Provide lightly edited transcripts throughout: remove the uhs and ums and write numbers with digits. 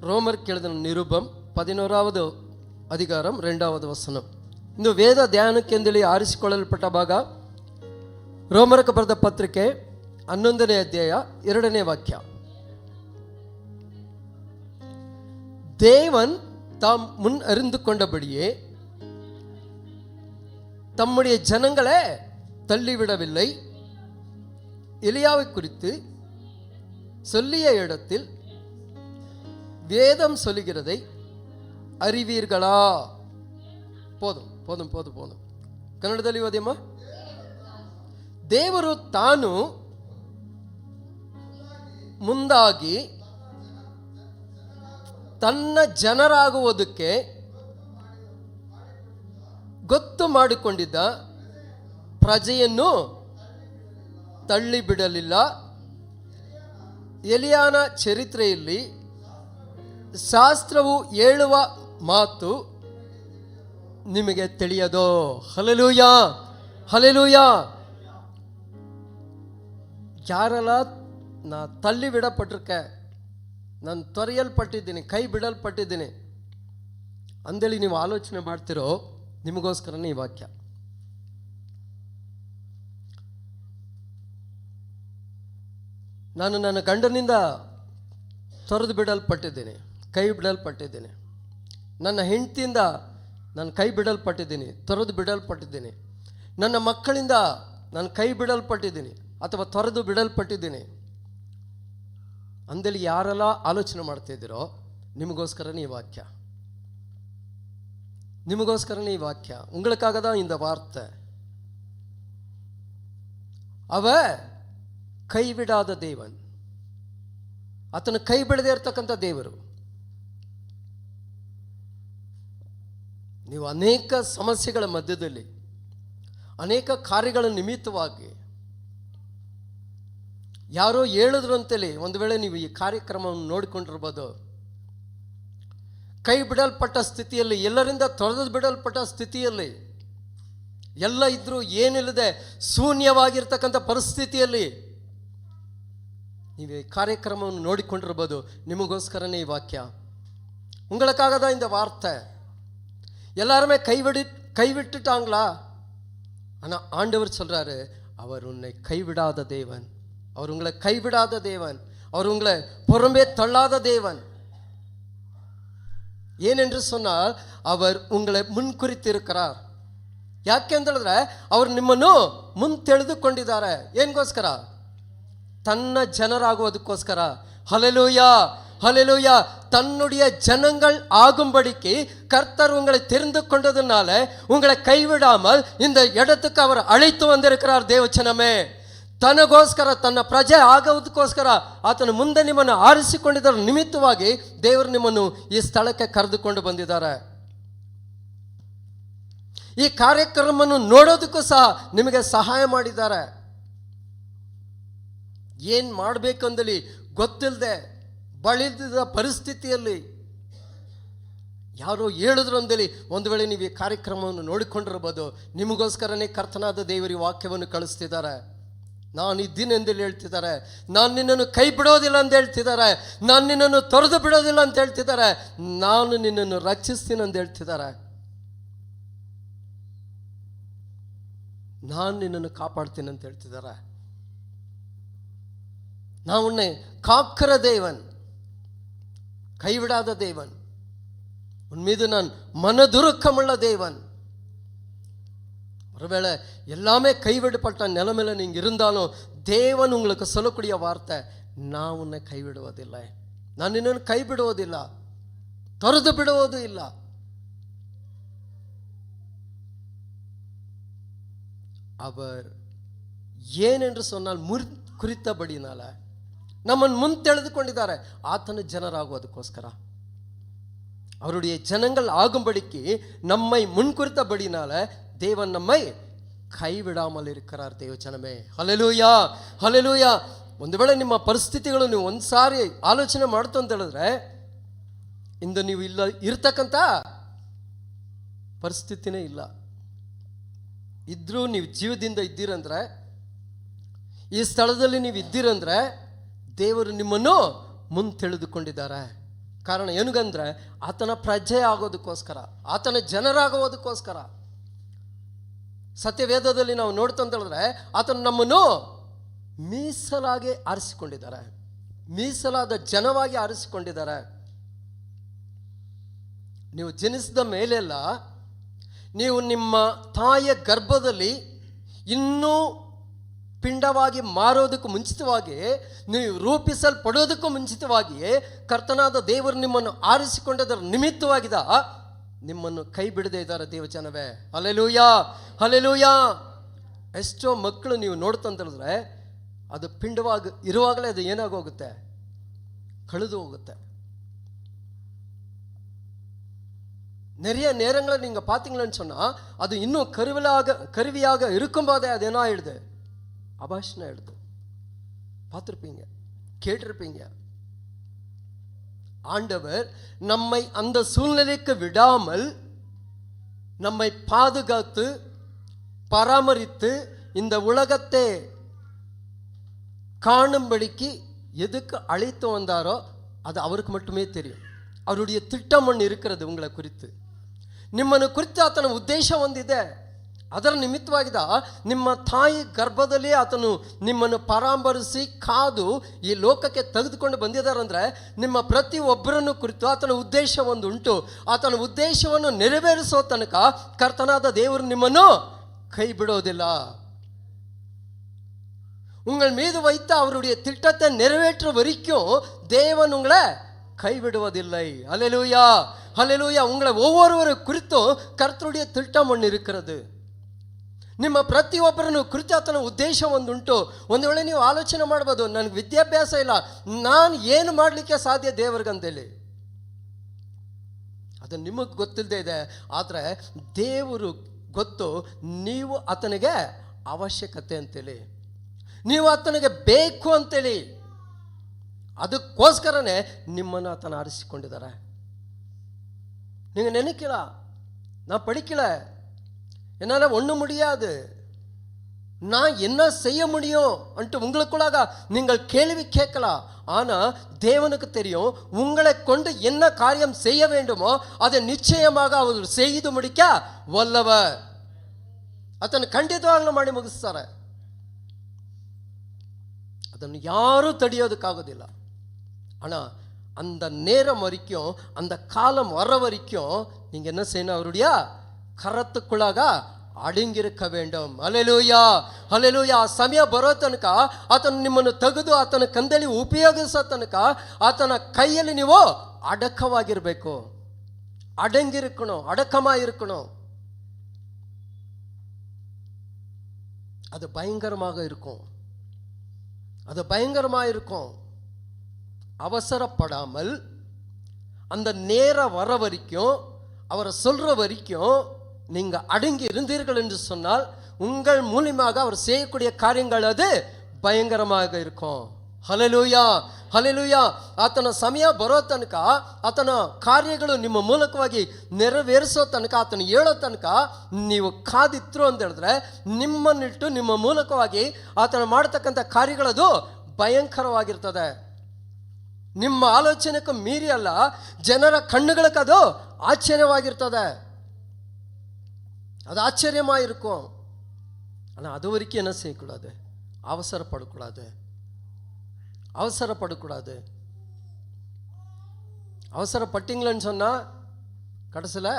ரோமர் எழுதின நிருபம் 11வது அதிகாரம் 2வது வசனம். இந்த ವೇದ ಧ್ಯಾನಕ್ಕೆಂದೇಳಿ ಆರಿಸಿಕೊಳ್ಳಲ್ಪಟ್ಟ ಭಾಗ ರೋಮರಕ್ಕೆ ಬರೆದ ಪತ್ರಿಕೆ 11ನೇ ಅಧ್ಯಾಯ 2ನೇ ವಾಕ್ಯ. தேவன் தாம் முன் அறிந்து கொண்டபடியே தம்முடைய ஜனங்களை தள்ளிவிடவில்லை. எலியாவை குறித்து சொல்லிய இடத்தில் வேதம் சொல்லுகிறதை அறிவீர்களா? போதும் போதும் போதும் போதும். ಕನ್ನಡದಲ್ಲಿ ಓದಿಯಮ್ಮ. ದೇವರು ತಾನು ಮುಂದಾಗಿ ತನ್ನ ಜನರಾಗುವುದಕ್ಕೆ ಗೊತ್ತು ಮಾಡಿಕೊಂಡಿದ್ದ ಪ್ರಜೆಯನ್ನು ತಳ್ಳಿಬಿಡಲಿಲ್ಲ. ಎಲಿಯಾನ ಚರಿತ್ರೆಯಲ್ಲಿ ಶಾಸ್ತ್ರವು ಹೇಳುವ ಮಾತು ನಿಮಗೆ ತಿಳಿಯದೋ? Hallelujah, hallelujah. ಯಾರೆಲ್ಲ ನಾ ತಳ್ಳಿ ಬಿಡಪಟ್ಟಿರ್ಕೆ, ನಾನು ತೊರೆಯಲ್ಪಟ್ಟಿದ್ದೀನಿ, ಕೈ ಬಿಡಲ್ಪಟ್ಟಿದ್ದೀನಿ ಅಂದೇಳಿ ನೀವು ಆಲೋಚನೆ ಮಾಡ್ತಿರೋ, ನಿಮಗೋಸ್ಕರನೇ ಈ ವಾಕ್ಯ. ನಾನು ನನ್ನ ಗಂಡನಿಂದ ತೊರೆದು ಬಿಡಲ್ಪಟ್ಟಿದ್ದೀನಿ, ಕೈ ಬಿಡಲ್ಪಟ್ಟಿದ್ದೀನಿ. ನನ್ನ ಹೆಂಡತಿಯಿಂದ ನಾನು ಕೈ ಬಿಡಲ್ಪಟ್ಟಿದ್ದೀನಿ, ತೊರೆದು ಬಿಡಲ್ಪಟ್ಟಿದ್ದೀನಿ. ನನ್ನ ಮಕ್ಕಳಿಂದ ನಾನು ಕೈ ಬಿಡಲ್ಪಟ್ಟಿದ್ದೀನಿ ಅಥವಾ ತೊರೆದು ಬಿಡಲ್ಪಟ್ಟಿದ್ದೀನಿ ಅಂದೇಳಿ ಯಾರೆಲ್ಲ ಆಲೋಚನೆ ಮಾಡ್ತಿದ್ದೀರೋ, ನಿಮಗೋಸ್ಕರನೇ ಈ ವಾಕ್ಯ, ನಿಮಗೋಸ್ಕರನೇ ಈ ವಾಕ್ಯ. ಉங்களுக்காக தான் இந்த வார்த்தை. ಅವ ಕೈಬಿಡಾದ ದೇವನ್, ಆತನ ಕೈ ಬಿಡದೇ ಇರ್ತಕ್ಕಂಥ ದೇವರು. ನೀವು ಅನೇಕ ಸಮಸ್ಯೆಗಳ ಮಧ್ಯದಲ್ಲಿ, ಅನೇಕ ಕಾರ್ಯಗಳ ನಿಮಿತ್ತವಾಗಿ ಯಾರೋ ಹೇಳಿದ್ರು ಅಂತೇಳಿ ಒಂದು ವೇಳೆ ನೀವು ಈ ಕಾರ್ಯಕ್ರಮವನ್ನು ನೋಡಿಕೊಂಡಿರ್ಬೋದು. ಕೈ ಬಿಡಲ್ಪಟ್ಟ ಸ್ಥಿತಿಯಲ್ಲಿ, ಎಲ್ಲರಿಂದ ತೊರೆದು ಬಿಡಲ್ಪಟ್ಟ ಸ್ಥಿತಿಯಲ್ಲಿ, ಎಲ್ಲ ಇದ್ರೂ ಏನಿಲ್ಲದೆ ಶೂನ್ಯವಾಗಿರ್ತಕ್ಕಂಥ ಪರಿಸ್ಥಿತಿಯಲ್ಲಿ ನೀವು ಈ ಕಾರ್ಯಕ್ರಮವನ್ನು ನೋಡಿಕೊಂಡಿರ್ಬೋದು. ನಿಮಗೋಸ್ಕರನೇ ಈ ವಾಕ್ಯ. உங்களுக்காக தான் இந்த வார்த்தை. எல்லாருமே கைவிட்டுட்டாங்களா? ஆனால் ஆண்டவர் சொல்றாரு, அவர் உன்னை கைவிடாத தேவன், அவர் உங்களை கைவிடாத தேவன், அவர் உங்களை புறம்பே தள்ளாத தேவன். ಏನೆಂದು சொன்னால் அவர் உங்களை ಮುನ್ಕುರಿತಿರುಕ್கிறார். ಯಾಕೆ ಅಂತ ಹೇಳಿದ್ರೆ, ಅವರು ನಿಮ್ಮನ್ನು ಮುನ್ ತಿಳಿದುಕೊಂಡಿದ್ದಾರೆ. ಏನ್ಗೋಸ್ಕರ? தன்ன ஜனராகுவதுக்கோஸ்கர. ஹல்லேலூயா, ஹல்லேலூயா. தன்னுடைய ஜனங்கள் ஆகும்படிக்கு கர்த்தர் உங்களை தெரிந்து கொண்டதுனால உங்களை கைவிடாமல் இந்த இடத்துக்கு அவர் அழைத்து வந்திருக்கிறார். ದೇವಚನಮೇ, ತನಗೋಸ್ಕರ, ತನ್ನ ಪ್ರಜೆ ಆಗೋದಕ್ಕೋಸ್ಕರ ಆತನು ಮುಂದೆ ನಿಮ್ಮನ್ನು ಆರಿಸಿಕೊಂಡಿದ್ದರ ನಿಮಿತ್ತವಾಗಿ ದೇವರು ನಿಮ್ಮನ್ನು ಈ ಸ್ಥಳಕ್ಕೆ ಕರೆದುಕೊಂಡು ಬಂದಿದ್ದಾರೆ. ಈ ಕಾರ್ಯಕ್ರಮವನ್ನು ನೋಡೋದಕ್ಕೂ ಸಹ ನಿಮಗೆ ಸಹಾಯ ಮಾಡಿದ್ದಾರೆ. ಏನು ಮಾಡಬೇಕಂದಲ್ಲಿ ಗೊತ್ತಿಲ್ಲದೆ ಬಳಲಿದ ಪರಿಸ್ಥಿತಿಯಲ್ಲಿ ಯಾರೋ ಹೇಳಿದ್ರು ಅಂದೇಳಿ ಒಂದು ವೇಳೆ ನೀವು ಈ ಕಾರ್ಯಕ್ರಮವನ್ನು ನೋಡಿಕೊಂಡಿರ್ಬೋದು. ನಿಮಗೋಸ್ಕರನೇ ಕರ್ತನಾದ ದೇವರ ವಾಕ್ಯವನ್ನು ಕಳಿಸ್ತಿದ್ದಾರೆ. ನಾನು ಇದ್ದೀನಿ ಎಂದೇಳಿ ಹೇಳ್ತಿದ್ದಾರೆ. ನಾನು ನಿನ್ನನ್ನು ಕೈ ಬಿಡೋದಿಲ್ಲ ಅಂತ ಹೇಳ್ತಿದ್ದಾರೆ. ನಾನು ನಿನ್ನನ್ನು ತೊರೆದು ಬಿಡೋದಿಲ್ಲ ಅಂತ ಹೇಳ್ತಿದ್ದಾರೆ. ನಾನು ನಿನ್ನನ್ನು ರಕ್ಷಿಸ್ತೀನಿ ಅಂತ ಹೇಳ್ತಿದ್ದಾರೆ. ನಾನು ನಿನ್ನನ್ನು ಕಾಪಾಡ್ತೀನಿ ಅಂತ ಹೇಳ್ತಿದ್ದಾರೆ. நான் உன்னை காக்கிற தேவன், கைவிடாத தேவன், உன் மீது நான் மனதுருக்கமுள்ள தேவன். ஒருவேளை எல்லாமே கைவிடப்பட்ட நிலைமையில நீங்க இருந்தாலும் தேவன் உங்களுக்கு சொல்லக்கூடிய வார்த்தை, நான் உன்னை கைவிடுவதில்லை, நான் நின்னு கைவிடுவதில்ல, தொலைது ಬಿಡುವುದು ಇಲ್ಲ. அவர் ஏன் என்று சொன்னால் குறித்தபடினால ನಮ್ಮನ್ನು ಮುನ್ ತಿಳಿದುಕೊಂಡಿದ್ದಾರೆ. ಆತನ ಜನರಾಗುವುದಕ್ಕೋಸ್ಕರ, அவருடைய ஜனங்கள் ஆகும்படிக்கு நம்மை முன்குறித்தபடினால தேவன் நம்மை கைவிடாமல் இருக்கிறார். ದೇವಚನಮೇ, ಹಲ್ಲೆಲೂಯಾ, ಹಲ್ಲೆಲೂಯಾ. ಒಂದು ವೇಳೆ ನಿಮ್ಮ ಪರಿಸ್ಥಿತಿಗಳು ನೀವು ಒಂದು ಸಾರಿ ಆಲೋಚನೆ ಮಾಡ್ತು ಅಂತ ಹೇಳಿದ್ರೆ, ಇಂದು ನೀವು ಇಲ್ಲ ಇರ್ತಕ್ಕಂಥ ಪರಿಸ್ಥಿತಿನೇ ಇಲ್ಲ. ಇದ್ರೂ ನೀವು ಜೀವದಿಂದ ಇದ್ದೀರಂದ್ರೆ, ಈ ಸ್ಥಳದಲ್ಲಿ ನೀವು ಇದ್ದೀರಂದ್ರೆ ದೇವರು ನಿಮ್ಮನ್ನು ಮುಂದೆ ತಿಳಿದುಕೊಂಡಿದ್ದಾರೆ. ಕಾರಣ ಏನಗಂದ್ರೆ ಆತನ ಪ್ರಜೆ ಆಗೋದಕ್ಕೋಸ್ಕರ, ಆತನ ಜನರಾಗೋದಕ್ಕೋಸ್ಕರ. ಸತ್ಯವೇದದಲ್ಲಿ ನಾವು ನೋಡ್ತಂತ ಹೇಳಿದ್ರೆ ಆತನು ನಮ್ಮನ್ನು ಮೀಸಲಾಗಿ ಆರಿಸಿಕೊಂಡಿದ್ದಾರೆ, ಮೀಸಲಾದ ಜನವಾಗಿ ಆರಿಸಿಕೊಂಡಿದ್ದಾರೆ. ನೀವು ಜನಿಸಿದ ಮೇಲೆಲ್ಲ ನೀವು ನಿಮ್ಮ ತಾಯಿಯ ಗರ್ಭದಲ್ಲಿ ಇನ್ನೂ ಪಿಂಡವಾಗಿ ಮಾರೋದಕ್ಕೂ ಮುಂಚಿತವಾಗಿ, ನೀವು ರೂಪಿಸಲ್ಪಡೋದಕ್ಕೂ ಮುಂಚಿತವಾಗಿಯೇ ಕರ್ತನಾದ ದೇವರು ನಿಮ್ಮನ್ನು ಆರಿಸಿಕೊಂಡದರ ನಿಮಿತ್ತವಾಗಿದ ನಿಮ್ಮನ್ನು ಕೈ ಬಿಡದೇ ಇದ್ದಾರೆ ದೇವಜನವೇ. Hallelujah, hallelujah. ಎಷ್ಟೋ ಮಕ್ಕಳು ನೀವು ನೋಡ್ತಂತಂದ್ರೆ ಅದು ಪಿಂಡವಾಗಿ ಇರುವಾಗಲೇ ಅದು ಏನಾಗೋಗುತ್ತೆ, ಕಳೆದು ಹೋಗುತ್ತೆ. நிறைய நேரங்களில் நீங்கள் பார்த்தீங்களன்னு சொன்னால் அது இன்னும் கருவியாக இருக்கும்போதே அது என்ன ஆயிடுது, அபாஷன் ஆயிடுது. பார்த்துருப்பீங்க, கேட்டிருப்பீங்க. ஆண்டவர் நம்மை அந்த சூழ்நிலைக்கு விடாமல் நம்மை பாதுகாத்து பராமரித்து இந்த உலகத்தை காணும்படிக்கு எதுக்கு அழைத்து வந்தாரோ அது அவருக்கு மட்டுமே தெரியும். அவருடைய திட்டம் ஒன்று இருக்கிறது உங்களை குறித்து, ನಿಮ್ಮನ್ನು ಕುರಿತು ಆತನ ಉದ್ದೇಶ ಒಂದಿದೆ. ಅದರ ನಿಮಿತ್ತವಾಗಿದ ನಿಮ್ಮ ತಾಯಿ ಗರ್ಭದಲ್ಲಿ ಆತನು ನಿಮ್ಮನ್ನು ಪರಾಮರಿಸಿ ಕಾದು ಈ ಲೋಕಕ್ಕೆ ತೆಗೆದುಕೊಂಡು ಬಂದಿದ್ದಾರಂದರೆ ನಿಮ್ಮ ಪ್ರತಿ ಒಬ್ಬರನ್ನು ಕುರಿತು ಆತನ ಉದ್ದೇಶ ಒಂದು ಉಂಟು. ಆತನ ಉದ್ದೇಶವನ್ನು ನೆರವೇರಿಸೋ ತನಕ ಕರ್ತನಾದ ದೇವರು ನಿಮ್ಮನ್ನು ಕೈ ಬಿಡೋದಿಲ್ಲ. உங்கள் மீது வைத்த அவருடைய திட்டத்தை நிறைவேற்ற வரைக்கும் தேவன் உங்களை கைவிடுவதில்லை. ஹல்லேலூயா, ஹல்லேலூயா. உங்களை ஒவ்வொருவரை குறித்தும் கர்த்தருடைய திட்டம் ஒன்று இருக்கிறது. ನಿಮ್ಮ ಪ್ರತಿಯೊಬ್ಬರನ್ನು ಕುರಿತು ಆತನ ಉದ್ದೇಶ ಒಂದುಂಟು. ಒಂದು ವೇಳೆ ನೀವು ಆಲೋಚನೆ ಮಾಡ್ಬೋದು, ನನಗೆ ವಿದ್ಯಾಭ್ಯಾಸ ಇಲ್ಲ, ನಾನು ಏನು ಮಾಡಲಿಕ್ಕೆ ಸಾಧ್ಯ ದೇವರಿಗಂತೇಳಿ. ಅದು ನಿಮಗೆ ಗೊತ್ತಿಲ್ಲದೆ ಇದೆ, ಆದರೆ ದೇವರು ಗೊತ್ತು ನೀವು ಆತನಿಗೆ ಅವಶ್ಯಕತೆ ಅಂತೇಳಿ, ನೀವು ಆತನಿಗೆ ಬೇಕು ಅಂತೇಳಿ. ಅದಕ್ಕೋಸ್ಕರನೇ ನಿಮ್ಮನ್ನು ಆತನ ಆರಿಸಿಕೊಂಡಿದ್ದಾರೆ. நீங்கள் நினைக்கலாம் நான் படிக்கல, என்னால் ஒன்றும் முடியாது, நான் என்ன செய்ய முடியும் அன்ட்டு உங்களுக்குள்ளாக நீங்கள் கேள்வி கேட்கலாம். ஆனால் தேவனுக்கு தெரியும் உங்களை கொண்டு என்ன காரியம் செய்ய வேண்டுமோ அதை நிச்சயமாக அவர் செய்து முடிக்க வல்லவர். ಅದನ್ನು ಖಂಡಿತವಾಗ್ಲೂ ಮಾಡಿ ಮುಗಿಸ್ತಾರೆ. ಅದನ್ನು ಯಾರೂ ತಡೆಯೋದಕ್ಕಾಗೋದಿಲ್ಲ. ஆனால் அந்த நேரம் வரைக்கும், அந்த காலம் வர வரைக்கும் நீங்கள் என்ன செய்யணும், அவருடைய கரத்துக்குள்ளாக ಅಡಂಗಿರಕ வேண்டும். Hallelujah, hallelujah. ಆ ಸಮಯ ಬರೋ ತನಕ ಆತನು ನಿಮ್ಮನ್ನು ತೆಗೆದು ಆತನ ಕಂದಲ್ಲಿ ಉಪಯೋಗಿಸೋ ತನಕ ಆತನ ಕೈಯಲ್ಲಿ ನೀವು ಅಡಕವಾಗಿರಬೇಕು, ಅಡಂಗಿರುಕணும், அடக்கமாயிருக்கணும். அது பயங்கரமாக இருக்கும், அது பயங்கரமாக இருக்கும். அவசரப்படாமல் அந்த நேரம் வர வரைக்கும், அவரை சொல்ற வரைக்கும் நீங்கள் அடங்கி இருந்தீர்கள் என்று சொன்னால் உங்கள் மூலியமாக அவர் செய்யக்கூடிய காரியங்கள் அது பயங்கரமாக இருக்கும். Hallelujah, hallelujah. ಆತನ ಸಮಯ ಬರೋ ತನಕ, ಆತನ ಕಾರ್ಯಗಳು ನಿಮ್ಮ ಮೂಲಕವಾಗಿ ನೆರವೇರಿಸೋ ತನಕ, ಆತನ ಹೇಳೋ ತನಕ ನೀವು ಕಾದಿದ್ರು ಅಂತ ಹೇಳಿದ್ರೆ ನಿಮ್ಮನ್ನಿಟ್ಟು ನಿಮ್ಮ ಮೂಲಕವಾಗಿ ಆತನ ಮಾಡ್ತಕ್ಕಂಥ ಕಾರ್ಯಗಳದು ಭಯಂಕರವಾಗಿರ್ತದೆ. ನಿಮ್ಮ ಆಲೋಚನೆಗೂ ಮೀರಿ ಅಲ್ಲ, ಜನರ ಕಣ್ಣುಗಳಿಗದು ஆச்சரியವಾಗಿರ್ತದೆ, அது ஆச்சரியமாக இருக்கும். ஆனால் அது வரைக்கும் என்ன செய்யக்கூடாது, அவசரப்படக்கூடாது, அவசரப்படக்கூடாது. அவசரப்பட்டீங்களன்னு சொன்னால் கடைசியில்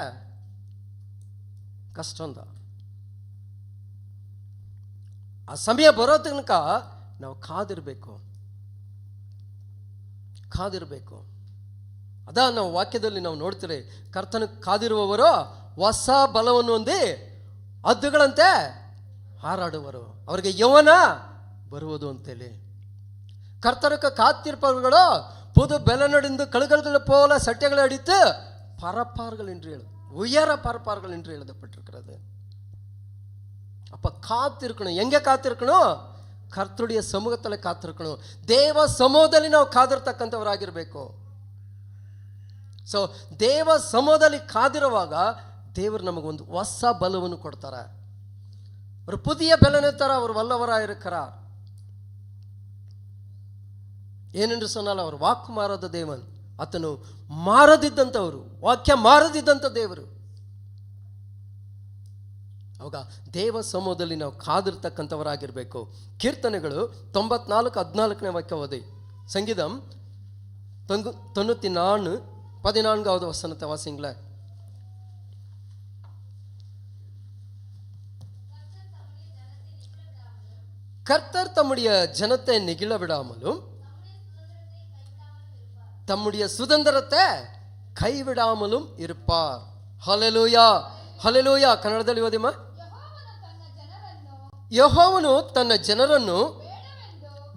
கஷ்டம்தான். ಆ ಸಮಯ ಬರೋ ತನಕ ನಾವು ಕಾದಿರಬೇಕು, ಕಾದಿರಬೇಕು. ಅದ ನಾವು ವಾಕ್ಯದಲ್ಲಿ ನಾವು ನೋಡ್ತೀವಿ, ಕರ್ತನ ಕಾದಿರುವವರು ಹೊಸ ಬಲವನ್ನು ಹೊಂದಿ ಹದ್ದುಗಳಂತೆ ಹಾರಾಡುವರು, ಅವರಿಗೆ ಯೌವನ ಬರುವುದು ಅಂತೇಳಿ. கர்த்தருக்கு காத்திருப்பவர்களோ புது பலனடைந்து கழுகுகள் போல சட்டைகளை அடித்து பறப்பார்கள் என்று உயர பறப்பார்கள் என்று எழுதப்பட்டிருக்கிறது. அப்ப காத்திருக்கணும். எங்க காத்திருக்கணும்? ಕರ್ತೃಡಿಯ ಸಮೂಹದಲ್ಲಿ ಕಾತಿರ್ಕணும். ದೇವ ಸಮೂಹದಲ್ಲಿ ನಾವು ಕಾದಿರ್ತಕ್ಕಂಥವರಾಗಿರ್ಬೇಕು. ಸೊ ದೇವ ಸಮೂಹದಲ್ಲಿ ಕಾದಿರುವಾಗ ದೇವರು ನಮಗೊಂದು ಹೊಸ ಬಲವನ್ನು ಕೊಡ್ತಾರೆ. ஒரு புதிய பலனை தர அவர் வல்லவராக இருக்கிறார். ஏனென்று சொன்னால் அவர் வாக்கு மாறாத தேவன், ಆತನು ಮಾರದಿದ್ದಂಥವರು, ವಾಕ್ಯ ಮಾರದಿದ್ದಂಥ ದೇವರು. ಅವಾಗ ದೇವ ಸಮೂಹದಲ್ಲಿ ನಾವು ಕಾದಿರ್ತಕ್ಕಂಥವರಾಗಿರಬೇಕು. ಕೀರ್ತನೆಗಳು 94:14 ವಾಕ್ಯ ಓದಿ. ಸಂಗೀತಂ 94:14 வசனத்தை வாசிங்களேன். கர்த்தர் தம்முடைய ஜனத்தை நெகிழ விடாமலும் தம்முடைய சுதந்திரத்தை கைவிடாமலும் இருப்பார். ஹல்லேಲೂಯಾ, ಹಲ್ಲೆಲೂಯಾ. ಕನ್ನಡದಲ್ಲಿ ಓದಿಮ್ಮ. ಯೆಹೋವನು ತನ್ನ ಜನರನ್ನು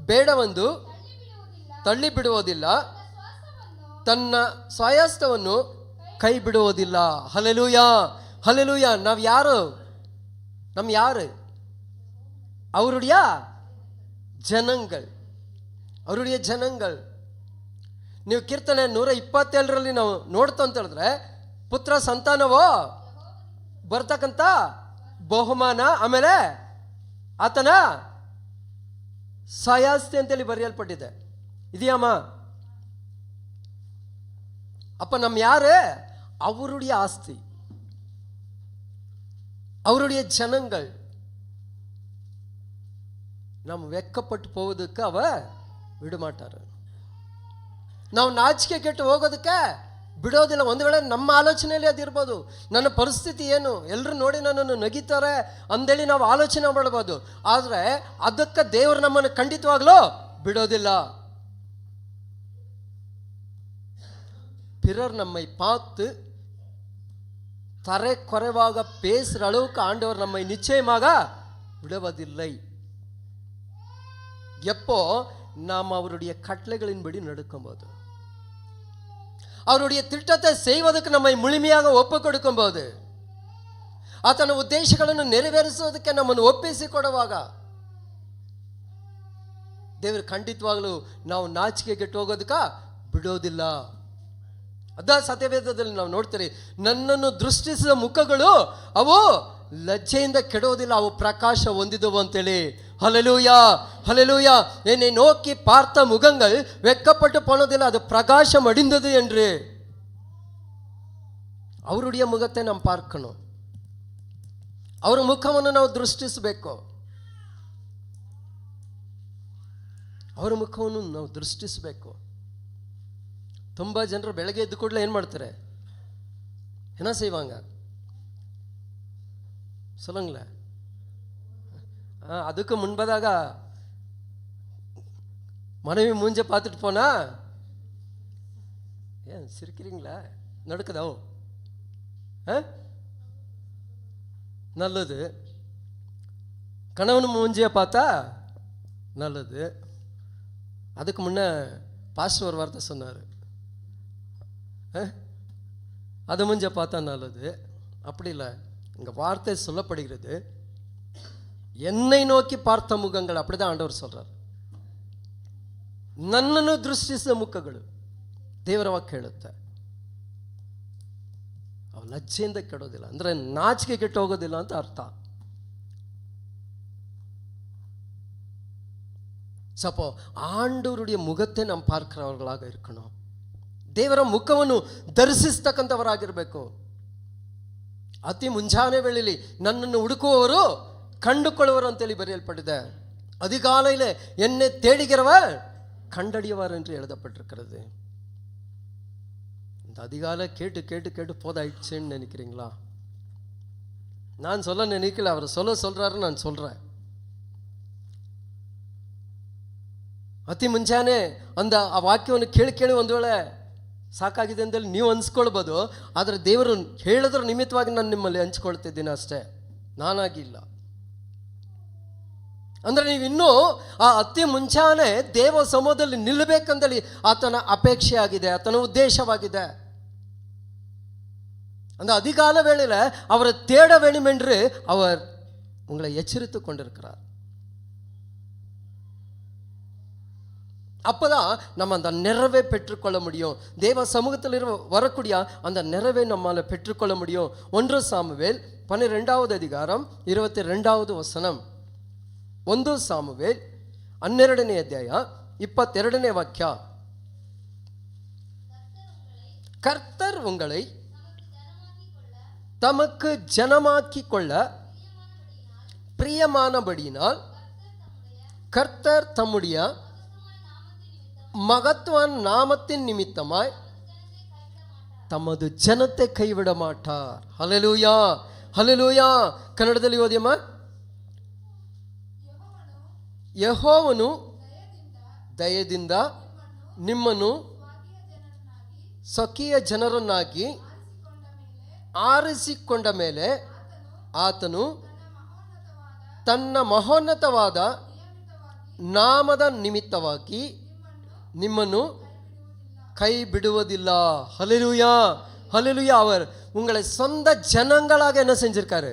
ಬೇಡವೆಂದು ತಳ್ಳಿ ಬಿಡುವುದಿಲ್ಲ, ತನ್ನ ಸ್ವಾಯಸ್ತವನ್ನು ಕೈ ಬಿಡುವುದಿಲ್ಲ. Hallelujah, hallelujah. ನಾವು ಯಾರು? ಯಾರು? அவருடைய ಜನங்கள், ಅವರುடைய ಜನங்கள். ನೀವು ಕೀರ್ತನೆ 127ರಲ್ಲಿ ನಾವು ನೋಡ್ತಾ ಅಂತ ಹೇಳಿದ್ರೆ, ಪುತ್ರ ಸಂತಾನವೋ ಬರ್ತಕ್ಕಂಥ ಬಹುಮಾನ, ಆಮೇಲೆ ಆತನ ಸ್ವಾಯಸ್ತಿ ಅಂತೇಳಿ ಬರೆಯಲ್ಪಟ್ಟಿದೆ. ಇದೆಯಮ್ಮ? அப்ப நம்ம யாரு? அவருடைய ஆஸ்தி, அவருடைய ஜனங்கள். நம்ம வெக்கப்பட்டு போவதுக்கு அவ ಬಿಡಮಾಟಾರ. ನಾವು ನಾಚಿಕೆ ಕೆಟ್ಟು ಹೋಗೋದಕ್ಕೆ ಬಿಡೋದಿಲ್ಲ. ಒಂದು ವೇಳೆ ನಮ್ಮ ಆಲೋಚನೆಯಲ್ಲಿ ಅದಿರ್ಬೋದು, ನನ್ನ ಪರಿಸ್ಥಿತಿ ಏನು, ಎಲ್ಲರೂ ನೋಡಿ ನನ್ನನ್ನು ನಗಿತಾರೆ ಅಂದೇಳಿ ನಾವು ಆಲೋಚನೆ ಮಾಡಬಹುದು. ಆದರೆ ಅದಕ್ಕೆ ದೇವರು ನಮ್ಮನ್ನು ಖಂಡಿತವಾಗ್ಲೂ ಬಿಡೋದಿಲ್ಲ. பிறர் நம்மை பார்த்து தரை குறைவாக பேசுகிற அளவுக்கு ஆண்டவர் நம்மை நிச்சயமாக விடுவதில்லை. எப்போ நாம் அவருடைய கட்டளைகளின்படி நடக்கும்போது, அவருடைய திட்டத்தை செய்வதற்கு நம்மை ಮುಳುಮೆಯಾಗ ಒಪ್ಪು ಕೊಡುಕೊಂಬೋದು, ಆತನ ಉದ್ದೇಶಗಳನ್ನು ನೆರವೇರಿಸೋದಕ್ಕೆ ನಮ್ಮನ್ನು ಒಪ್ಪಿಸಿಕೊಡುವಾಗ ದೇವರು ಖಂಡಿತವಾಗಲೂ ನಾವು ನಾಚಿಕೆಗೆಟ್ಟು ಹೋಗೋದಕ್ಕೆ ಬಿಡೋದಿಲ್ಲ. ಅದ ಸತ್ಯವೇದದಲ್ಲಿ ನಾವು ನೋಡ್ತೀರಿ, ನನ್ನನ್ನು ದೃಷ್ಟಿಸಿದ ಮುಖಗಳು ಅವು ಲಜ್ಜೆಯಿಂದ ಕೆಡೋದಿಲ್ಲ, ಅವು ಪ್ರಕಾಶ ಹೊಂದಿದವು ಅಂತೇಳಿ. ஹல்லேலூயா, ஹல்லேலூயா. என்னை நோக்கி பார்த்த முகங்கள் வெட்கப்பட்டு போனதில்லை, அது பிரகாசம் அடைந்தது என்று. ಅವರುடைய ಮುಖத்தை ನಾವು பார்க்கணும், ಅವರ ಮುಖವನ್ನು ನಾವು ದೃಷ್ಟಿಸಬೇಕು, ಅವರ ಮುಖವನ್ನು ನಾವು ದೃಷ್ಟಿಸಬೇಕು. ತುಂಬ ಜನರು ಬೆಳಗ್ಗೆ ಎದ್ದು ಕೂಡಲೇ ಏನು ಮಾಡ್ತಾರೆ? என்ன செய்வாங்க சொல்லுங்களேன்? அதுக்கு முன்பதாக மனைவி மூஞ்ச பார்த்துட்டு போனா, ஏன் சிரிக்கிறீங்களா? நடக்குதோ? நல்லது. கணவன் மூஞ்சிய பார்த்தா நல்லது. அதுக்கு முன்ன பாஸ்டர் ஒரு வார்த்தை சொன்னார், அது மூஞ்ச பார்த்தா நல்லது. அப்படி இல்லை, இங்கே வார்த்தை சொல்லப்படுகிறது, என்னை நோக்கி பார்த்த ಮುಖಗಳು. அப்படிதான் ஆண்டவர் சொல்றார். ನನ್ನನ್ನು ದೃಷ್ಟಿಸಿದ ಮುಖಗಳು ದೇವರ ವಾಕ್ಯ ಹೇಳುತ್ತೆ. ಅವು ಲಜ್ಜೆಯಿಂದ ಕೆಡೋದಿಲ್ಲ, ಅಂದ್ರೆ ನಾಚಿಕೆ ಕೆಟ್ಟು ಹೋಗೋದಿಲ್ಲ ಅಂತ ಅರ್ಥ. சப்போ ஆண்டவருடைய முகத்தை நாம் பார்க்கிறவர்களாக இருக்கணும். ದೇವರ ಮುಖವನ್ನು ದರ್ಶಿಸ್ತಕ್ಕಂಥವರಾಗಿರಬೇಕು. ಅತಿ ಮುಂಜಾನೆ ವೇಳೆಯಲ್ಲಿ ನನ್ನನ್ನು ಹುಡುಕುವವರು ಕಂಡುಕೊಳ್ಳುವರು ಅಂತೇಳಿ ಬರೆಯಲ್ಪಟ್ಟಿದೆ. அதிகாலையில் என்னை தேடுகிறவர் கண்டடியவர் என்று எழுதப்பட்டிருக்கிறது. இந்த அதிகாலை கேட்டு கேட்டு கேட்டு போதாயிடுச்சேன்னு நினைக்கிறீங்களா? நான் சொல்ல நினைக்கல, அவர் சொல்றாரு, நான் சொல்றேன். ಅತಿ ಮುಂಜಾನೆ ಅಂದ ಆ ವಾಕ್ಯವನ್ನು ಕೇಳಿ ಒಂದು ವೇಳೆ ಸಾಕಾಗಿದೆ ಅಂತೇಳಿ ನೀವು ಅನ್ಸ್ಕೊಳ್ಬೋದು. ಆದರೆ ದೇವರು ಹೇಳಿದ್ರ ನಿಮಿತ್ತವಾಗಿ ನಾನು ನಿಮ್ಮಲ್ಲಿ ಹಂಚ್ಕೊಳ್ತಿದ್ದೀನಿ ಅಷ್ಟೇ, ನಾನಾಗಿಲ್ಲ. ಅಂದರೆ ನೀವು ಇನ್ನೂ ಆ ಅತಿ ಮುಂಚಾನೆ ದೇವ ಸಮೂಹದಲ್ಲಿ ನಿಲ್ಲಬೇಕಂತೇಳಿ ಆತನ ಅಪೇಕ್ಷೆ ಆಗಿದೆ, ಆತನ ಉದ್ದೇಶವಾಗಿದೆ. அந்த அதிகால வேளையில் அவரை தேட வேண்டும் என்று அவர் உங்களை எச்சரித்து கொண்டிருக்கிறார். அப்போதான் நம்ம அந்த நிறைவை பெற்றுக்கொள்ள முடியும். தேவ சமூகத்தில் வரக்கூடிய அந்த நிறைவை நம்மால் பெற்றுக்கொள்ள முடியும். 1 சாமுவேல் 12வது அதிகாரம் 22வது வசனம். 1 ಸಾಮುವೇಲ್ 12ನೇ ಅಧ್ಯಾಯ 22ನೇ ವಾಕ್ಯ. கர்த்தர் உங்களை தமக்கு ஜனமாக்கிக் கொள்ள பிரியமானபடியினால் கர்த்தர் தம்முடைய மகத்துவான் நாமத்தின் நிமித்தமாய் ತಮ್ಮದು ಜನತೆ ಕೈಬಿಡ ಮಾಟಾರ್. Hallelujah, hallelujah. ಕನ್ನಡದಲ್ಲಿ ಓದಿಯಮ್ಮ. ಯೆಹೋವನು ದಯದಿಂದ ನಿಮ್ಮನ್ನು ಸ್ವಕೀಯ ಜನರನ್ನಾಗಿ ಆರಿಸಿಕೊಂಡ ಮೇಲೆ ಆತನು ತನ್ನ ಮಹೋನ್ನತವಾದ ನಾಮದ ನಿಮಿತ್ತವಾಗಿ ನಿಮ್ಮನ್ನು கை விடுவதில்லை. ஹல்லேலூயா, ஹல்லேலூயா. அவர் உங்களை சொந்த ஜனங்களாக என்ன செஞ்சிருக்காரு?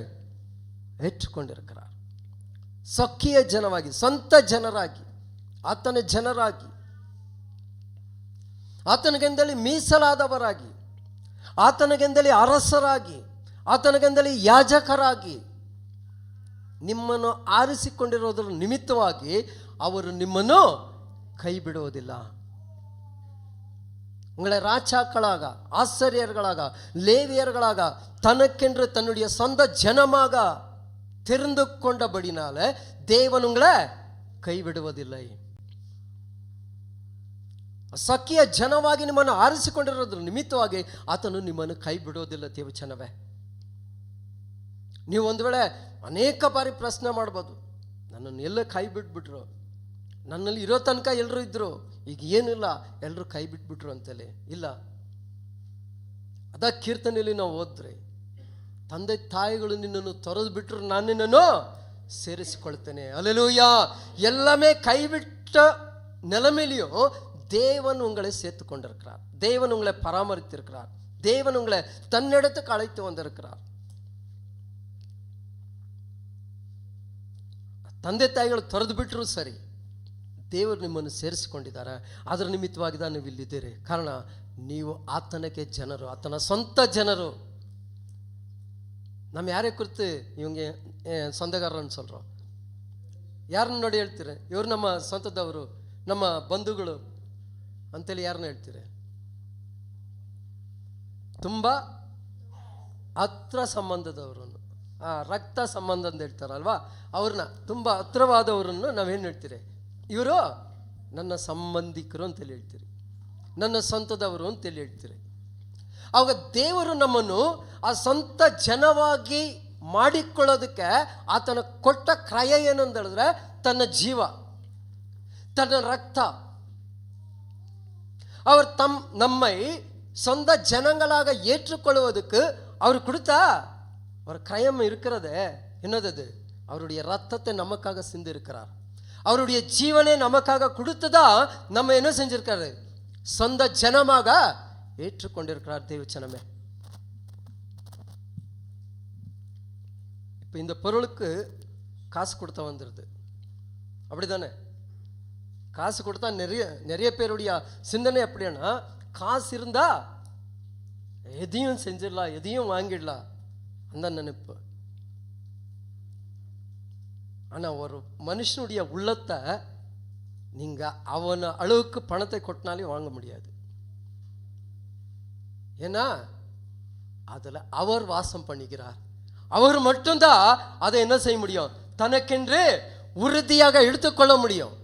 ஏற்றுக்கொண்டிருக்கிறார். ಸ್ವಕೀಯ ಜನವಾಗಿ, ಸ್ವಂತ ಜನರಾಗಿ, ಆತನ ಜನರಾಗಿ, ಆತನಿಗೆಂದಲಿ ಮೀಸಲಾದವರಾಗಿ, ಆತನಿಗೆಂದಲಿ ಅರಸರಾಗಿ, ಆತನಿಗೆಂದಲಿ ಯಾಜಕರಾಗಿ ನಿಮ್ಮನ್ನು ಆರಿಸಿಕೊಂಡಿರೋದ್ರ ನಿಮಿತ್ತವಾಗಿ ಅವರು ನಿಮ್ಮನ್ನು ಕೈ ಬಿಡುವುದಿಲ್ಲ. உங்களை ராஜாக்களாக, ஆசிரியர்களாக, லேவியர்களாக தனக்கென்று தன்னுடைய சொந்த ஜனமாக தெரிந்து கொண்டபடினால தேவன் உங்களை கைவிடுவதில்லை. ಸಖಿಯ ಜನವಾಗಿ ನಿಮ್ಮನ್ನು ಆರಿಸಿಕೊಂಡಿರೋದ್ರ ನಿಮಿತ್ತವಾಗಿ ಆತನು ನಿಮ್ಮನ್ನು ಕೈ ಬಿಡೋದಿಲ್ಲ. ದೇವಚನವೇ, ನೀವು ಒಂದು ವೇಳೆ ಅನೇಕ ಬಾರಿ ಪ್ರಶ್ನೆ ಮಾಡ್ಬೋದು, ನನ್ನನ್ನು ಎಲ್ಲ ಕೈ ಬಿಟ್ಬಿಟ್ರು, ನನ್ನಲ್ಲಿ ಇರೋ ತನಕ ಎಲ್ಲರೂ ಇದ್ರು, ಈಗ ಏನಿಲ್ಲ, ಎಲ್ಲರೂ ಕೈ ಬಿಟ್ಬಿಟ್ರು ಅಂತಲೇ. ಇಲ್ಲ, ಅದ ಕೀರ್ತನೆಯಲ್ಲಿ ನಾವು ಓದ್ರೆ, ತಂದೆ ತಾಯಿಗಳು ನಿನ್ನನ್ನು ತೊರೆದು ಬಿಟ್ಟರು, ನಾನು ನಿನ್ನನ್ನು ಸೇರಿಸಿಕೊಳ್ತೇನೆ. ಹಲ್ಲೆಲೂಯಾ. எல்லாமே கைவிட்ட நிலைமையிலையும் தேவன் உங்களை சேர்த்து கொண்டிருக்கிறார். தேவன் உங்களை பராமரித்திருக்கிறார். தேவன் உங்களை தன்னிடத்துக்கு அழைத்து வந்திருக்கிறார். ತಂದೆ ತಾಯಿಗಳು ತೊರೆದು ಬಿಟ್ಟರು ಸರಿ, ದೇವರು ನಿಮ್ಮನ್ನು ಸೇರಿಸಿಕೊಂಡಿದ್ದಾರೆ. ಅದರ ನಿಮಿತ್ತವಾಗಿ ನೀವು ಇಲ್ಲಿದ್ದೀರಿ. ಕಾರಣ ನೀವು ಆತನಕ್ಕೆ ಜನರು, ಆತನ ಸ್ವಂತ ಜನರು. ನಮ್ಮ ಯಾರೇ ಕುರಿತು ಇವಂಗೆ ಸ್ವಂತಗಾರರನ್ನು சொல்கிறோம், ಯಾರನ್ನ ನೋಡಿ ಹೇಳ್ತೀರಿ? ಇವರು ನಮ್ಮ ಸ್ವಂತದವರು, ನಮ್ಮ ಬಂಧುಗಳು ಅಂತೇಳಿ ಯಾರನ್ನ ಹೇಳ್ತೀರಿ? ತುಂಬ ಹತ್ರ ಸಂಬಂಧದವರನ್ನು, ರಕ್ತ ಸಂಬಂಧ ಅಂತ ಹೇಳ್ತಾರಲ್ವಾ, ಅವ್ರನ್ನ ತುಂಬ ಹತ್ರವಾದವರನ್ನು ನಾವೇನು ಹೇಳ್ತೀರಿ? ಇವರು ನನ್ನ ಸಂಬಂಧಿಕರು ಅಂತೇಳಿ ಹೇಳ್ತೀರಿ, ನನ್ನ ಸ್ವಂತದವರು ಅಂತೇಳಿ ಹೇಳ್ತೀರಿ. ಆವಾಗ ದೇವರು ನಮ್ಮನ್ನು ಆ ಸ್ವಂತ ಜನವಾಗಿ ಮಾಡಿಕೊಳ್ಳೋದಕ್ಕೆ ಆತನ ಕೊಟ್ಟ ಕ್ರಯ ಏನು ಅಂತ ಹೇಳಿದ್ರೆ, ತನ್ನ ಜೀವ, ತನ್ನ ರಕ್ತ. அவர் நம்மை சொந்த ஜனங்களாக ஏற்றுக்கொள்வதற்கு அவர் கொடுத்த ஒரு கிரயம் இருக்கிறது. என்னது? அவருடைய ரத்தத்தை நமக்காக சிந்தி இருக்கிறார். அவருடைய ஜீவனை நமக்காக கொடுத்ததா நம்ம என்ன செஞ்சிருக்காரு? சொந்த ஜனமாக ஏற்றுக்கொண்டிருக்கிறார். தேவச்சனமே, இப்போ இந்த பொருளுக்கு காசு கொடுத்தா வந்துடுது, அப்படிதானே? காசு கொடுத்தா நிறைய பேருடைய சிந்தனை எப்படின்னா, காசு இருந்தா எதையும் செஞ்சிடலாம், எதையும் வாங்கிடலாம் அந்த நினைப்பு. ஆனால் ஒரு மனுஷனுடைய உள்ளத்தை நீங்கள் அவன அளவுக்கு பணத்தை கொட்டினாலே வாங்க முடியாது. ஏன்னா அதில் அவர் வாசம் பண்ணுகிறார். அவர் மட்டும்தான் அதை என்ன செய்ய முடியும்? தனக்கென்று உறுதியாக எடுத்துக்கொள்ள முடியும்.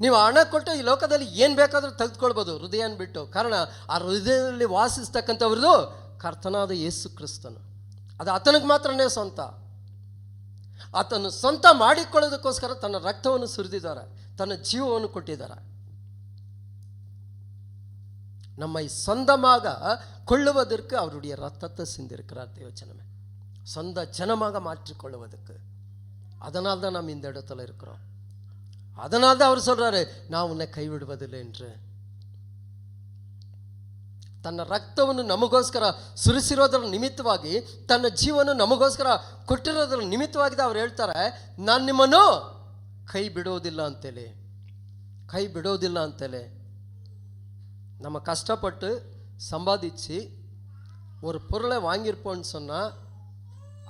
ನೀವು ಹಣ ಕೊಟ್ಟು ಈ ಲೋಕದಲ್ಲಿ ಏನು ಬೇಕಾದರೂ ತೆಗೆದುಕೊಳ್ಬೋದು, ಹೃದಯನ ಬಿಟ್ಟು. ಕಾರಣ ಆ ಹೃದಯದಲ್ಲಿ ವಾಸಿಸ್ತಕ್ಕಂಥವ್ರದ್ದು ಕರ್ತನಾದ ಯೇಸು ಕ್ರಿಸ್ತನು. ಅದು ಆತನಿಗೆ ಮಾತ್ರನೇ ಸ್ವಂತ. ಆತನು ಸ್ವಂತ ಮಾಡಿಕೊಳ್ಳೋದಕ್ಕೋಸ್ಕರ ತನ್ನ ರಕ್ತವನ್ನು ಸುರಿದಿದ್ದಾರೆ, ತನ್ನ ಜೀವವನ್ನು ಕೊಟ್ಟಿದ್ದಾರೆ. நம்மை சொந்தமாக கொள்ளுவதற்கு அவருடைய ரத்தத்தை சிந்திருக்கிறார். தேவச்சனமே, சொந்த ஜனமாக மாற்றிக்கொள்வதற்கு. அதனால தான் நாம் இந்த இடத்துல இருக்கிறோம். அதனால தான் அவர் சொல்றாரு, நான் உன்னை கைவிடுவதில்லை என்று. ತನ್ನ ರಕ್ತವನ್ನು ನಮಗೋಸ್ಕರ ಸುರಿಸಿರೋದ್ರ ನಿಮಿತ್ತವಾಗಿ, ತನ್ನ ಜೀವನ ನಮಗೋಸ್ಕರ ಕೊಟ್ಟಿರೋದ್ರ ನಿಮಿತ್ತವಾಗಿ ಅವ್ರು ಹೇಳ್ತಾರೆ, ನಾನು ನಿಮ್ಮನ್ನು ಕೈ ಬಿಡೋದಿಲ್ಲ ಅಂತೇಳಿ. ಕೈ ಬಿಡೋದಿಲ್ಲ ಅಂತೇಳಿ. நம்ம கஷ்டப்பட்டு சம்பாதிச்சு ஒரு பொருளை வாங்கியிருப்போம்னு சொன்னால்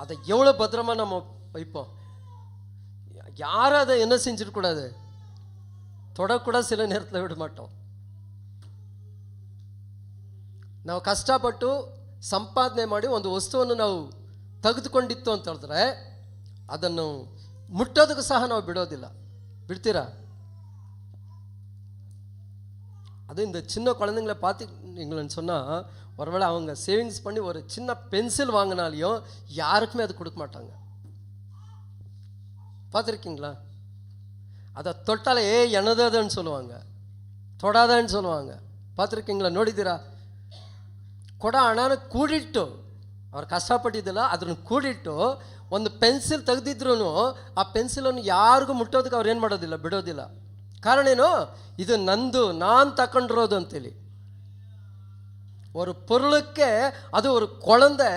அதை எவ்வளோ பத்திரமா நம்ம வைப்போம். யாரும் அதை என்ன செஞ்சிடக்கூடாது, தொடக்கூட சில நேரத்தில் விட மாட்டோம். ನಾವು ಕಷ್ಟಪಟ್ಟು ಸಂಪಾದನೆ ಮಾಡಿ ಒಂದು ವಸ್ತುವನ್ನು ನಾವು ತೆಗೆದುಕೊಂಡಿತ್ತು ಅಂತ ಹೇಳಿದ್ರೆ ಅದನ್ನು ಮುಟ್ಟೋದಕ್ಕೂ ಸಹ ನಾವು ಬಿಡೋದಿಲ್ಲ. ಬಿಡ್ತೀರಾ? அது இந்த சின்ன குழந்தைங்களை பார்த்தீங்கன்னு சொன்னால் ஒருவேளை அவங்க சேவிங்ஸ் பண்ணி ஒரு சின்ன பென்சில் வாங்கினாலையும் யாருக்குமே அது கொடுக்க மாட்டாங்க. பார்த்துருக்கீங்களா? அதை தொட்டாலே என்னதுன்னு சொல்லுவாங்க, ತೊಡಾದன்னு சொல்லுவாங்க. பார்த்துருக்கீங்களா? ನೋಡಿದ್ದೀರಾ? ಕೊಡ ಹಣನ ಕೂಡಿಟ್ಟು ಅವ್ರು ಕಷ್ಟಪಟ್ಟಿದ್ದಿಲ್ಲ, ಅದನ್ನು ಕೂಡಿಟ್ಟು ಒಂದು ಪೆನ್ಸಿಲ್ ತೆಗೆದಿದ್ರು ಆ ಪೆನ್ಸಿಲನ್ನು ಯಾರಿಗೂ ಮುಟ್ಟೋದಕ್ಕೆ ಅವ್ರು ಏನು ಮಾಡೋದಿಲ್ಲ, ಬಿಡೋದಿಲ್ಲ. ಕಾರಣ ಏನು? ಇದು ನಂದು, ನಾನು ತಗೊಂಡಿರೋದು ಅಂತೇಳಿ. ஒரு பொருளுக்கு அது ஒரு குழந்தை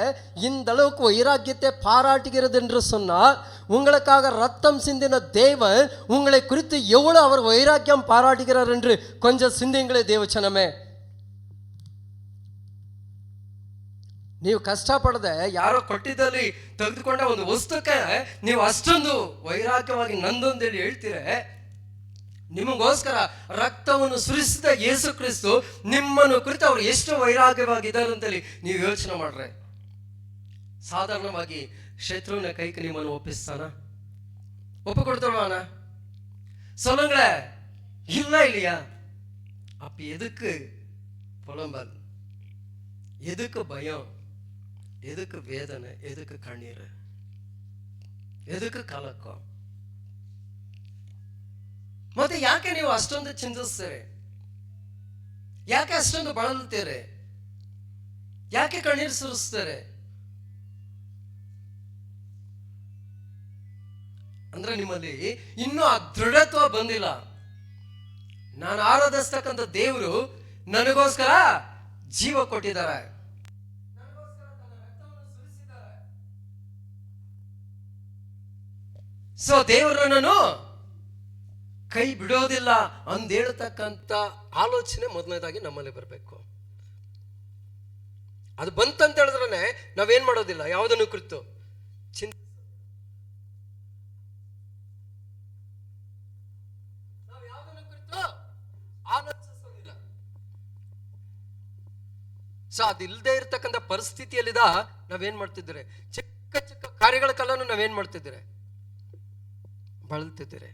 இந்த அளவுக்கு வைராக்கியத்தை பாராட்டுகிறது என்று சொன்னால் உங்களுக்காக ரத்தம் சிந்தின தேவன் உங்களை குறித்து எவ்வளவு அவர் வைராக்கியம் பாராட்டுகிறார் என்று கொஞ்சம் சிந்திங்களே ದೇವಚನமே. ನೀವು ಕಷ್ಟಪಡದೆ ಯಾರೋ ಕೊಟ್ಟಿದ್ದಲ್ಲಿ ತೆಗೆದುಕೊಂಡ ಒಂದು ವಸ್ತುಕ್ಕೆ ನೀವು ಅಷ್ಟೊಂದು ವೈರಾಗ್ಯವಾಗಿ ನಂದು ಅಂತೇಳಿ ಹೇಳ್ತೀರ. ನಿಮಗೋಸ್ಕರ ರಕ್ತವನ್ನು ಸುರಿಸಿದ ಯೇಸು ಕ್ರಿಸ್ತು ನಿಮ್ಮನ್ನು ಕುರಿತು ಅವರು ಎಷ್ಟು ವೈರಾಗ್ಯವಾಗಿದ್ದಾರೆ ಅಂತೇಳಿ ನೀವು ಯೋಚನೆ ಮಾಡ್ರೆ ಸಾಧಾರಣವಾಗಿ ಶತ್ರುವಿನ ಕೈಗೆ ನಿಮ್ಮನ್ನು ಒಪ್ಪಿಸ್ತಾನ? ஒப்புக்கொடுத்துருவானா? சொல்லுங்களேன். இல்லை இல்லையா? அப்ப எதுக்கு புலம்பல், எதுக்கு பயம், எதுக்கு வேதனை, எதுக்கு கண்ணீர், ಎದಕ್ಕೆ ಕಲಕ? ಮತ್ತೆ ಯಾಕೆ ನೀವು ಅಷ್ಟೊಂದು ಚಿಂತಿಸ್ತೀರಿ? ಯಾಕೆ ಅಷ್ಟೊಂದು ಬಳಲ್ತೀರಿ? ಯಾಕೆ ಕಣ್ಣೀರು ಸುರಿಸ್ತೀರಿ? ಅಂದ್ರೆ ನಿಮ್ಮಲ್ಲಿ ಇನ್ನೂ ಆ ದೃಢತ್ವ ಬಂದಿಲ್ಲ. ನಾನು ಆರಾಧಿಸ್ತಕ್ಕಂಥ ದೇವರು ನನಗೋಸ್ಕರ ಜೀವ ಕೊಟ್ಟಿದ್ದಾರೆ, ಸೊ ದೇವರು ನನ್ನನ್ನು ಕೈ ಬಿಡೋದಿಲ್ಲ ಅಂದೇಳ್ತಕ್ಕಂಥ ಆಲೋಚನೆ ಮೊದಲನೇದಾಗಿ ನಮ್ಮಲ್ಲಿ ಬರಬೇಕು. ಅದು ಬಂತಂತ ಹೇಳಿದ್ರೆ ನಾವೇನ್ ಮಾಡೋದಿಲ್ಲ, ಯಾವುದನ್ನು ಕುರಿತು ಆಲೋಚಿಸೋದಿಲ್ಲ. ಸೊ ಅದಿಲ್ಲದೆ ಇರ್ತಕ್ಕಂಥ ಪರಿಸ್ಥಿತಿಯಲ್ಲಿದ ನಾವೇನ್ ಮಾಡ್ತಿದ್ರೆ, ಚಿಕ್ಕ ಚಿಕ್ಕ ಕಾರ್ಯಗಳಕ್ಕೆಲ್ಲ ನಾವೇನ್ ಮಾಡ್ತಿದ್ರೆ, ಬಳಲ್ತಿದ್ದೀರಿ.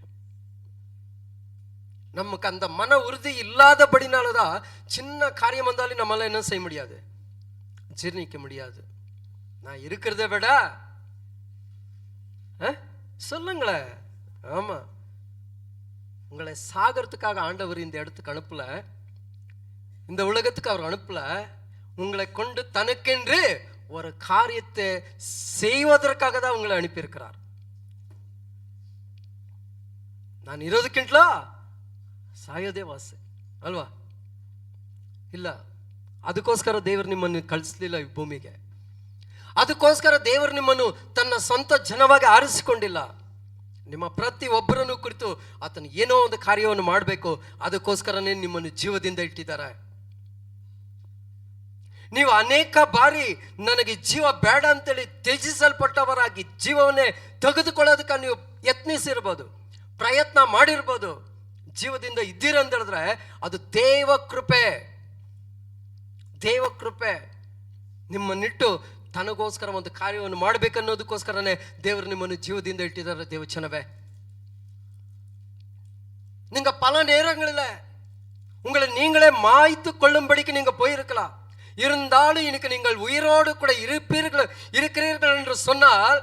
நமக்கு அந்த மன உறுதி இல்லாதபடினாலதான் சின்ன காரியம் வந்தாலும் நம்மளால என்ன செய்ய முடியாது, ஜீர்ணிக்க முடியாது. நான் இருக்கிறத விட சொல்லுங்களேன். ஆமா, உங்களை சாகிறதுக்காக ஆண்டவர் இந்த இடத்துக்கு அனுப்பல, இந்த உலகத்துக்கு அவர் அனுப்பல. உங்களை கொண்டு தனக்கென்று ஒரு காரியத்தை செய்வதற்காக தான் உங்களை அனுப்பியிருக்கிறார். ನಾನು ಇರೋದಕ್ಕಿಂತಲ ಸಾಯೋದೇ ವಾಸೆ ಅಲ್ವಾ? ಇಲ್ಲ, ಅದಕ್ಕೋಸ್ಕರ ದೇವರು ನಿಮ್ಮನ್ನು ಕಳಿಸ್ಲಿಲ್ಲ ಈ ಭೂಮಿಗೆ. ಅದಕ್ಕೋಸ್ಕರ ದೇವರು ನಿಮ್ಮನ್ನು ತನ್ನ ಸ್ವಂತ ಜನವಾಗಿ ಆರಿಸಿಕೊಂಡಿಲ್ಲ. ನಿಮ್ಮ ಪ್ರತಿ ಒಬ್ಬರನ್ನು ಕುರಿತು ಆತನು ಏನೋ ಒಂದು ಕಾರ್ಯವನ್ನು ಮಾಡಬೇಕು, ಅದಕ್ಕೋಸ್ಕರನೇ ನಿಮ್ಮನ್ನು ಜೀವದಿಂದ ಇಟ್ಟಿದ್ದಾರೆ. ನೀವು ಅನೇಕ ಬಾರಿ ನನಗೆ ಜೀವ ಬೇಡ ಅಂತೇಳಿ ತ್ಯಜಿಸಲ್ಪಟ್ಟವರಾಗಿ ಜೀವವನ್ನೇ ತೆಗೆದುಕೊಳ್ಳೋದಕ್ಕೆ ನೀವು ಯತ್ನಿಸಿರ್ಬೋದು, ಪ್ರಯತ್ನ ಮಾಡಿರ್ಬೋದು. ಜೀವದಿಂದ ಇದ್ದೀರಂತ ಹೇಳಿದ್ರೆ ಅದು ದೇವ ಕೃಪೆ. ದೇವ ಕೃಪೆ ನಿಮ್ಮನ್ನಿಟ್ಟು ತನಗೋಸ್ಕರ ಒಂದು ಕಾರ್ಯವನ್ನು ಮಾಡಬೇಕನ್ನೋದಕ್ಕೋಸ್ಕರನೇ ದೇವರು ನಿಮ್ಮನ್ನು ಜೀವದಿಂದ ಇಟ್ಟಿದ್ದಾರೆ. ದೇವಚನವೇ, நீங்க பல நேரங்களில் உங்களை நீங்களே மாய்த்து கொள்ளும்படிக்கு நீங்க போயிருக்கலாம். இருந்தாலும் இன்னைக்கு நீங்கள் உயிரோடு கூட இருக்கிறீர்கள் என்று சொன்னால்